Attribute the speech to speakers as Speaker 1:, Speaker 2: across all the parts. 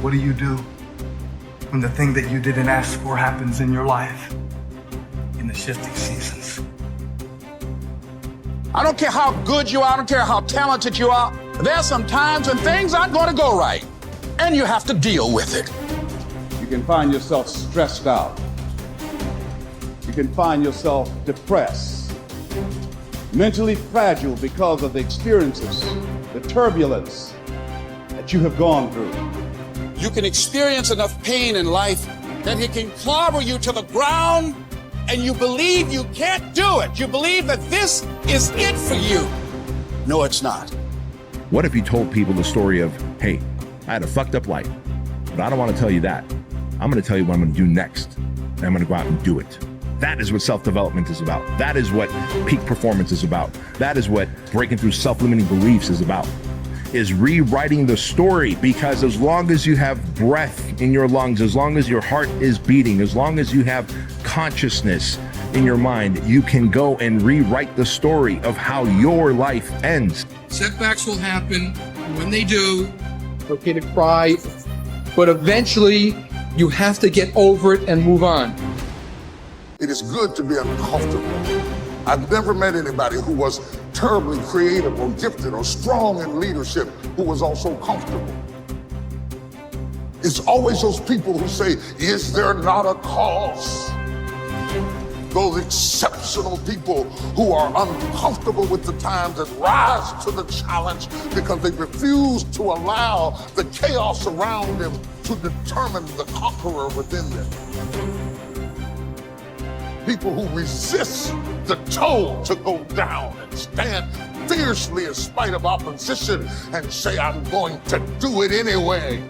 Speaker 1: What do you do when the thing that you didn't ask for happens in your life in the shifting seasons?
Speaker 2: I don't care how good you are, I don't care how talented you are. There are some times when things aren't going to go right, and you have to deal with it.
Speaker 3: You can find yourself stressed out. You can find yourself depressed, mentally fragile because of the experiences, the turbulence that you have gone through.
Speaker 2: You can experience enough pain in life that it can clobber you to the ground, and you believe you can't do it. You believe that this is it for you. No, it's not.
Speaker 4: What if you told people the story of, hey, I had a fucked up life, but I don't want to tell you that. I'm going to tell you what I'm going to do next, and I'm going to go out and do it. That is what self-development is about. That is what peak performance is about. That is what breaking through self-limiting beliefs is about, is rewriting the story. Because as long as you have breath in your lungs, as long as your heart is beating, as long as you have consciousness in your mind, you can go and rewrite the story of how your life ends.
Speaker 5: Setbacks will happen. When they do, it's okay to cry, but eventually you have to get over it and move on.
Speaker 6: It is good to be uncomfortable. I've never met anybody who was terribly creative or gifted or strong in leadership who was also comfortable. It's always those people who say, is there not a cause? Those exceptional people who are uncomfortable with the times and rise to the challenge because they refuse to allow the chaos around them to determine the conqueror within them. People who resist the toll to go down and stand fiercely in spite of opposition and say, I'm going to do it anyway.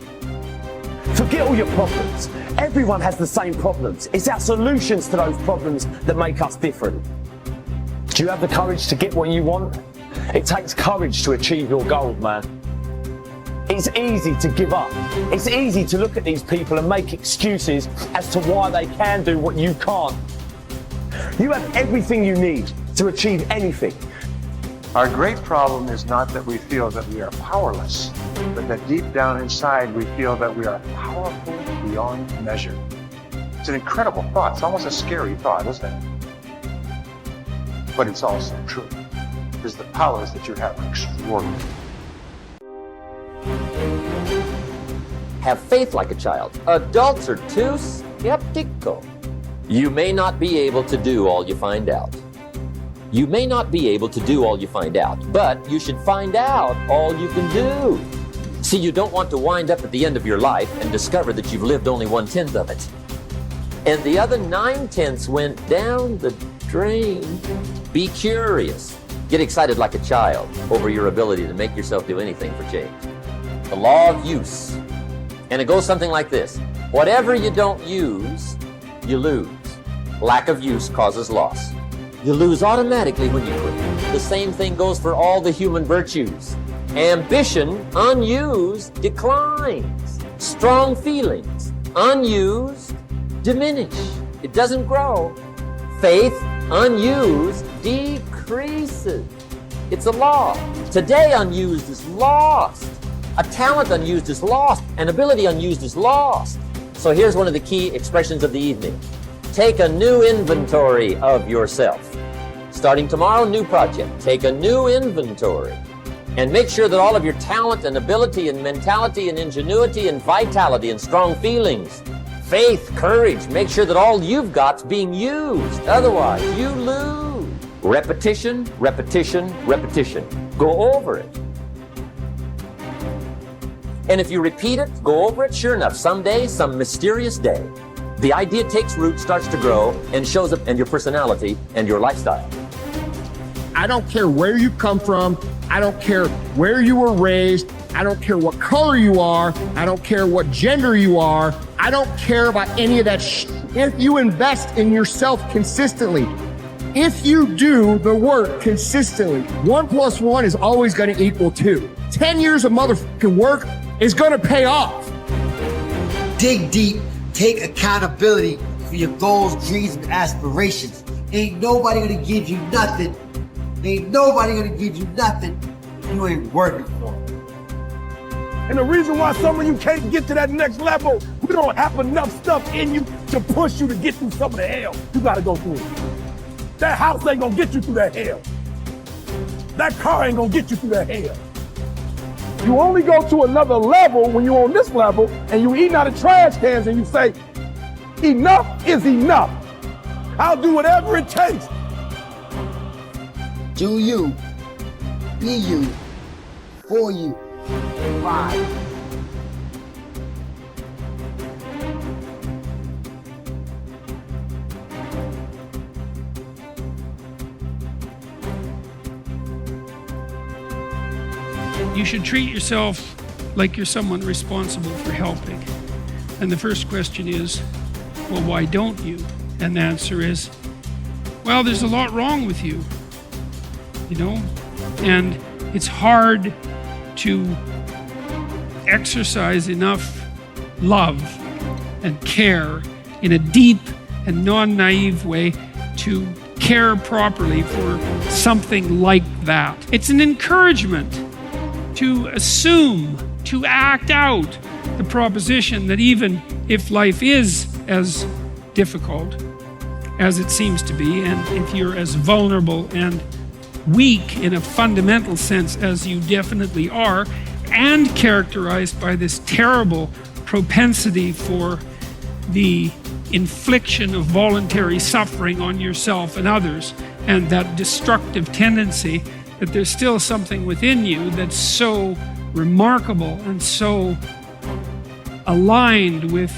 Speaker 7: Forget all your problems. Everyone has the same problems. It's our solutions to those problems that make us different. Do you have the courage to get what you want? It takes courage to achieve your goals, man. It's easy to give up. It's easy to look at these people and make excuses as to why they can do what you can't. You have everything you need to achieve anything.
Speaker 8: Our great problem is not that we feel that we are powerless, but that deep down inside we feel that we are powerful beyond measure. It's an incredible thought. It's almost a scary thought, isn't it? But it's also true, because the powers that you have are extraordinary.
Speaker 9: Have faith like a child. Adults are too skeptical. You may not be able to do all you find out. You may not be able to do all you find out, but you should find out all you can do. See, you don't want to wind up at the end of your life and discover that you've lived only 1/10 of it, and the other 9/10 went down the drain. Be curious. Get excited like a child over your ability to make yourself do anything for change. The law of use. And it goes something like this. Whatever you don't use, you lose. Lack of use causes loss. You lose automatically when you quit. The same thing goes for all the human virtues. Ambition, unused, declines. Strong feelings, unused, diminish. It doesn't grow. Faith, unused, decreases. It's a law. Today unused is lost. A talent unused is lost. An ability unused is lost. So here's one of the key expressions of the evening. Take a new inventory of yourself. Starting tomorrow, new project. Take a new inventory and make sure that all of your talent and ability and mentality and ingenuity and vitality and strong feelings, faith, courage, make sure that all you've got's being used. Otherwise, you lose. Repetition, repetition, repetition. Go over it. And if you repeat it, go over it, sure enough, someday, some mysterious day, the idea takes root, starts to grow, and shows up in your personality and your lifestyle.
Speaker 10: I don't care where you come from. I don't care where you were raised. I don't care what color you are. I don't care what gender you are. I don't care about any of that if you invest in yourself consistently, if you do the work consistently, 1 + 1 is always going to equal 2. 10 years of motherfucking work is going to pay off.
Speaker 11: Dig deep. Take accountability for your goals, dreams, and aspirations. Ain't nobody gonna give you nothing. Ain't nobody gonna give you nothing you ain't working for.
Speaker 10: And the reason why some of you can't get to that next level, we don't have enough stuff in you to push you to get through some of the hell you gotta go through. That house ain't gonna get you through that hell. That car ain't gonna get you through that hell. You only go to another level when you're on this level and you eating out of trash cans and you say, enough is enough. I'll do whatever it takes.
Speaker 11: Do you, be you, for you. Bye.
Speaker 12: You should treat yourself like you're someone responsible for helping. And the first question is, well, why don't you? And the answer is, well, there's a lot wrong with you, you know? And it's hard to exercise enough love and care in a deep and non-naive way to care properly for something like that. It's an encouragement to assume, to act out the proposition that even if life is as difficult as it seems to be, and if you're as vulnerable and weak in a fundamental sense as you definitely are, and characterized by this terrible propensity for the infliction of voluntary suffering on yourself and others, and that destructive tendency, that there's still something within you that's so remarkable and so aligned with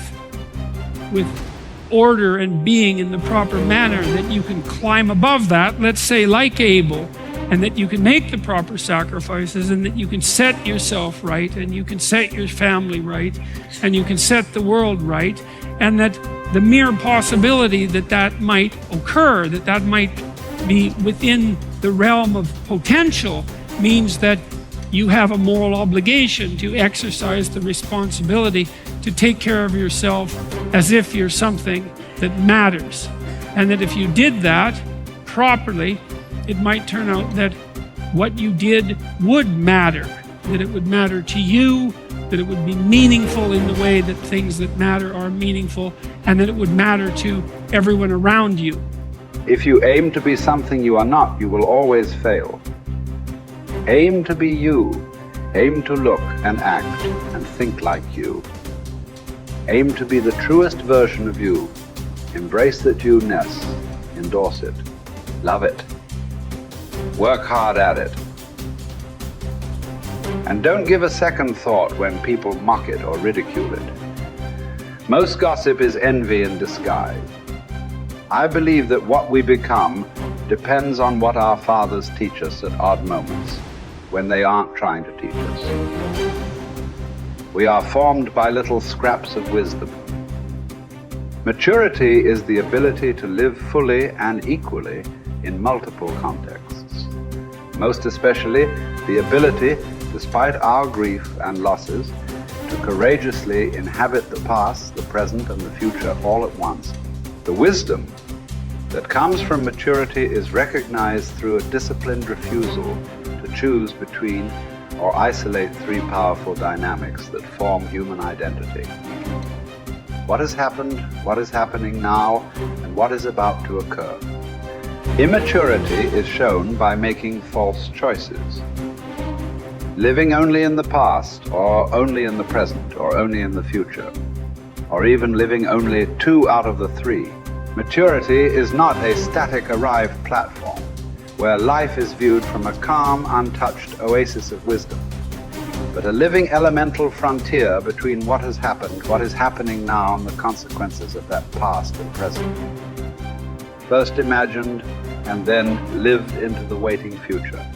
Speaker 12: order and being in the proper manner that you can climb above that, let's say like Abel, and that you can make the proper sacrifices, and that you can set yourself right, and you can set your family right, and you can set the world right, and that the mere possibility that that might occur, that that might be within the realm of potential, means that you have a moral obligation to exercise the responsibility to take care of yourself as if you're something that matters. And that if you did that properly, it might turn out that what you did would matter, that it would matter to you, that it would be meaningful in the way that things that matter are meaningful, and that it would matter to everyone around you.
Speaker 13: If you aim to be something you are not, you will always fail. Aim to be you. Aim to look and act and think like you. Aim to be the truest version of you. Embrace that you-ness. Endorse it. Love it. Work hard at it. And don't give a second thought when people mock it or ridicule it. Most gossip is envy in disguise. I believe that what we become depends on what our fathers teach us at odd moments, when they aren't trying to teach us. We are formed by little scraps of wisdom. Maturity is the ability to live fully and equally in multiple contexts. Most especially, the ability, despite our grief and losses, to courageously inhabit the past, the present, and the future all at once. The wisdom that comes from maturity is recognized through a disciplined refusal to choose between or isolate three powerful dynamics that form human identity. What has happened, what is happening now, and what is about to occur. Immaturity is shown by making false choices. Living only in the past, or only in the present, or only in the future, or even living only 2 out of the 3. Maturity is not a static arrived platform where life is viewed from a calm, untouched oasis of wisdom, but a living elemental frontier between what has happened, what is happening now, and the consequences of that past and present. First imagined and then lived into the waiting future.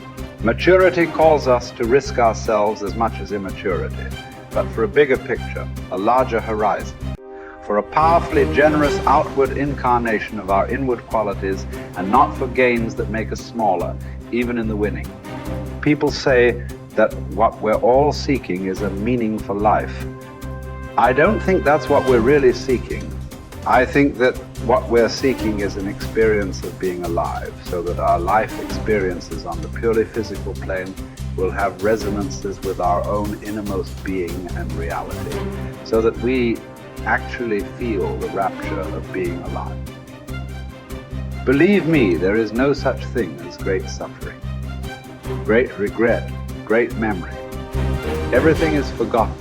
Speaker 13: Maturity calls us to risk ourselves as much as immaturity, but for a bigger picture, a larger horizon, for a powerfully generous outward incarnation of our inward qualities, and not for gains that make us smaller, even in the winning. People say that what we're all seeking is a meaningful life. I don't think that's what we're really seeking. I think that what we're seeking is an experience of being alive, so that our life experiences on the purely physical plane will have resonances with our own innermost being and reality, so that we actually feel the rapture of being alive. Believe me, there is no such thing as great suffering, great regret, great memory. Everything is forgotten,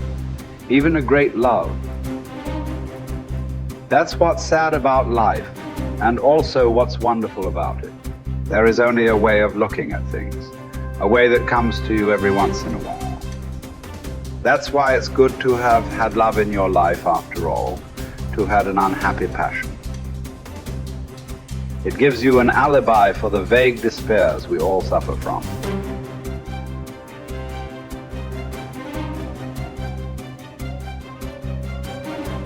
Speaker 13: even a great love. That's what's sad about life, and also what's wonderful about it. There is only a way of looking at things, a way that comes to you every once in a while. That's why it's good to have had love in your life after all, to have had an unhappy passion. It gives you an alibi for the vague despairs we all suffer from.